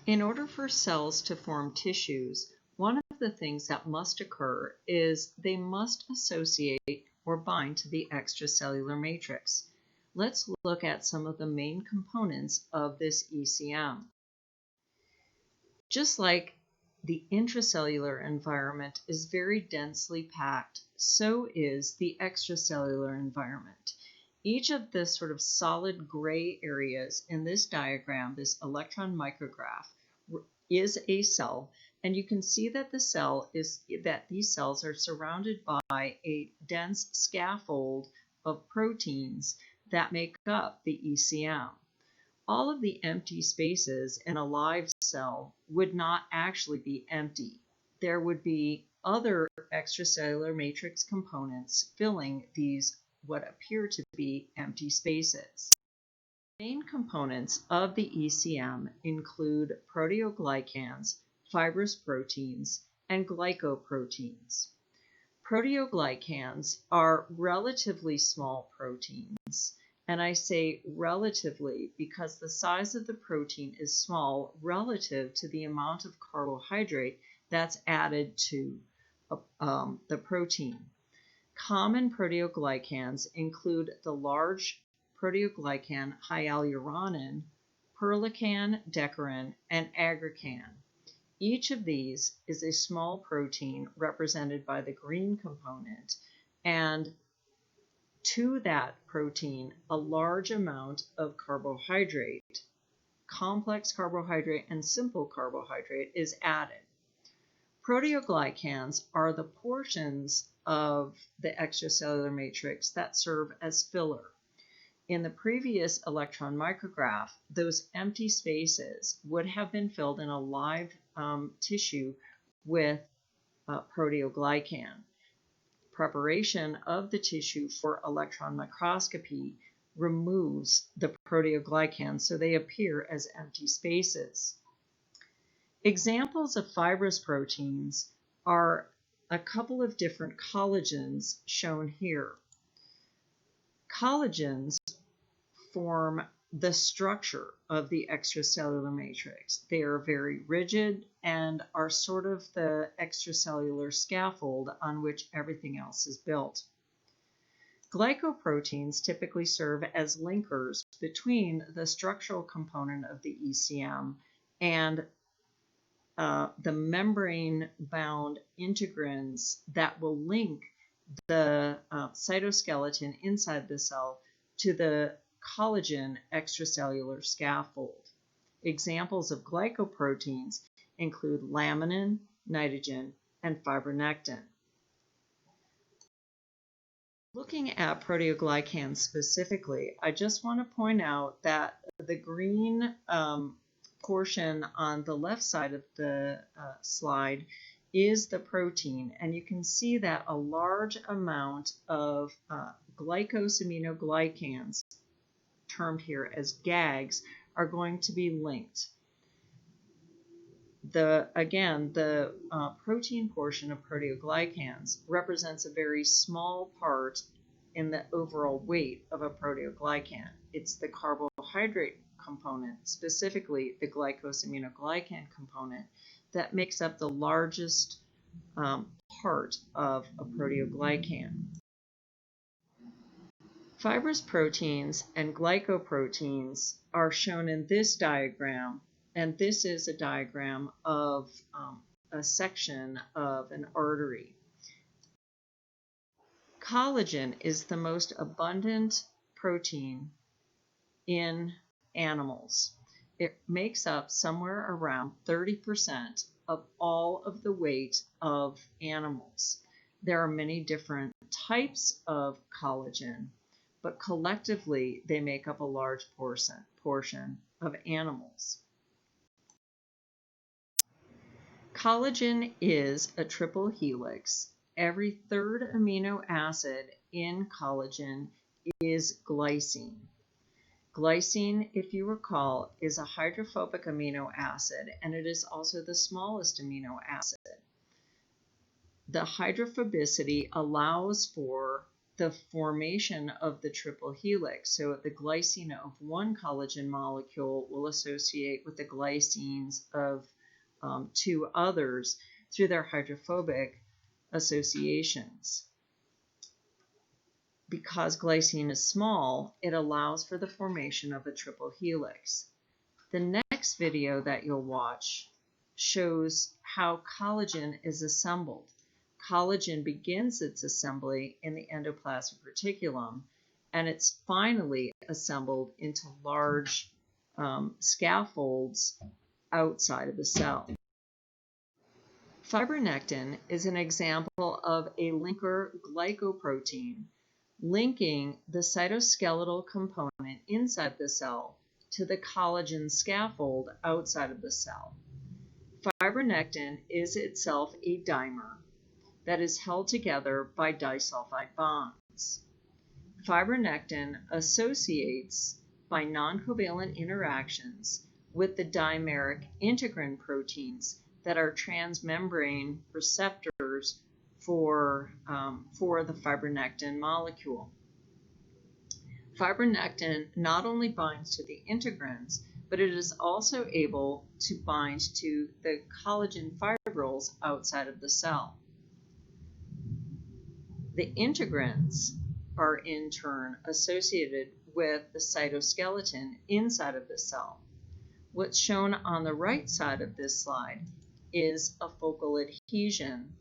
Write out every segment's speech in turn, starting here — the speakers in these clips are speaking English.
In order for cells to form tissues, one of the things that must occur is they must associate or bind to the extracellular matrix. Let's look at some of the main components of this ECM. Just like the intracellular environment is very densely packed, so is the extracellular environment. Each of the sort of solid gray areas in this diagram, this electron micrograph, is a cell, and you can see that these cells are surrounded by a dense scaffold of proteins that make up the ECM. All of the empty spaces in a live cell would not actually be empty. There would be other extracellular matrix components filling these what appear to be empty spaces. Main components of the ECM include proteoglycans, fibrous proteins, and glycoproteins. Proteoglycans are relatively small proteins, and I say relatively because the size of the protein is small relative to the amount of carbohydrate that's added to the protein. Common proteoglycans include the large proteoglycan hyaluronic, perlecan, decarin, and aggrecan. Each of these is a small protein represented by the green component, and to that protein, a large amount of carbohydrate, complex carbohydrate and simple carbohydrate, is added. Proteoglycans are the portions of the extracellular matrix that serve as filler. In the previous electron micrograph, those empty spaces would have been filled in a live tissue with proteoglycan. Preparation of the tissue for electron microscopy removes the proteoglycans so they appear as empty spaces. Examples of fibrous proteins are a couple of different collagens shown here. Collagens form the structure of the extracellular matrix. They are very rigid and are sort of the extracellular scaffold on which everything else is built. Glycoproteins typically serve as linkers between the structural component of the ECM and the membrane-bound integrins that will link the cytoskeleton inside the cell to the collagen extracellular scaffold. Examples of glycoproteins include laminin, nitogen, and fibronectin. Looking at proteoglycans specifically, I just want to point out that the green portion on the left side of the slide is the protein, and you can see that a large amount of glycosaminoglycans, termed here as GAGs, are going to be linked. The protein portion of proteoglycans represents a very small part in the overall weight of a proteoglycan. It's the carbohydrate component, specifically the glycosaminoglycan component, that makes up the largest part of a proteoglycan. Fibrous proteins and glycoproteins are shown in this diagram, and this is a diagram of a section of an artery. Collagen is the most abundant protein in animals. It makes up somewhere around 30% of all of the weight of animals. There are many different types of collagen, but collectively they make up a large portion of animals. Collagen is a triple helix. Every third amino acid in collagen is glycine. Glycine, if you recall, is a hydrophobic amino acid, and it is also the smallest amino acid. The hydrophobicity allows for the formation of the triple helix. So the glycine of one collagen molecule will associate with the glycines of two others through their hydrophobic associations. Because glycine is small, it allows for the formation of a triple helix. The next video that you'll watch shows how collagen is assembled. Collagen begins its assembly in the endoplasmic reticulum, and it's finally assembled into large scaffolds outside of the cell. Fibronectin is an example of a linker glycoprotein linking the cytoskeletal component inside the cell to the collagen scaffold outside of the cell. Fibronectin is itself a dimer that is held together by disulfide bonds. Fibronectin associates by non-covalent interactions with the dimeric integrin proteins that are transmembrane receptors for the fibronectin molecule. Fibronectin not only binds to the integrins, but it is also able to bind to the collagen fibrils outside of the cell. The integrins are in turn associated with the cytoskeleton inside of the cell. What's shown on the right side of this slide is a focal adhesion.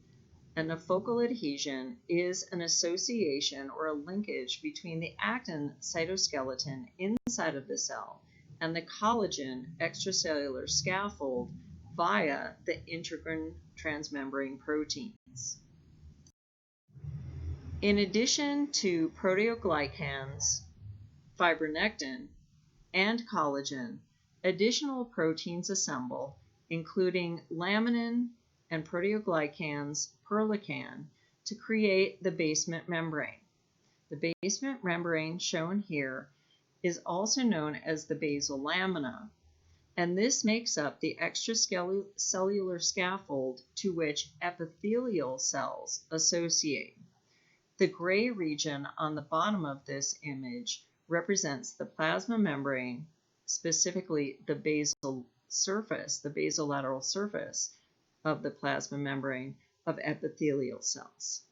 And a focal adhesion is an association or a linkage between the actin cytoskeleton inside of the cell and the collagen extracellular scaffold via the integrin transmembrane proteins. In addition to proteoglycans, fibronectin, and collagen, additional proteins assemble, including laminin and proteoglycans perlecan, to create the basement membrane. The basement membrane shown here is also known as the basal lamina, and this makes up the extracellular scaffold to which epithelial cells associate. The gray region on the bottom of this image represents the plasma membrane, specifically the basal surface, the basolateral surface of the plasma membrane of epithelial cells.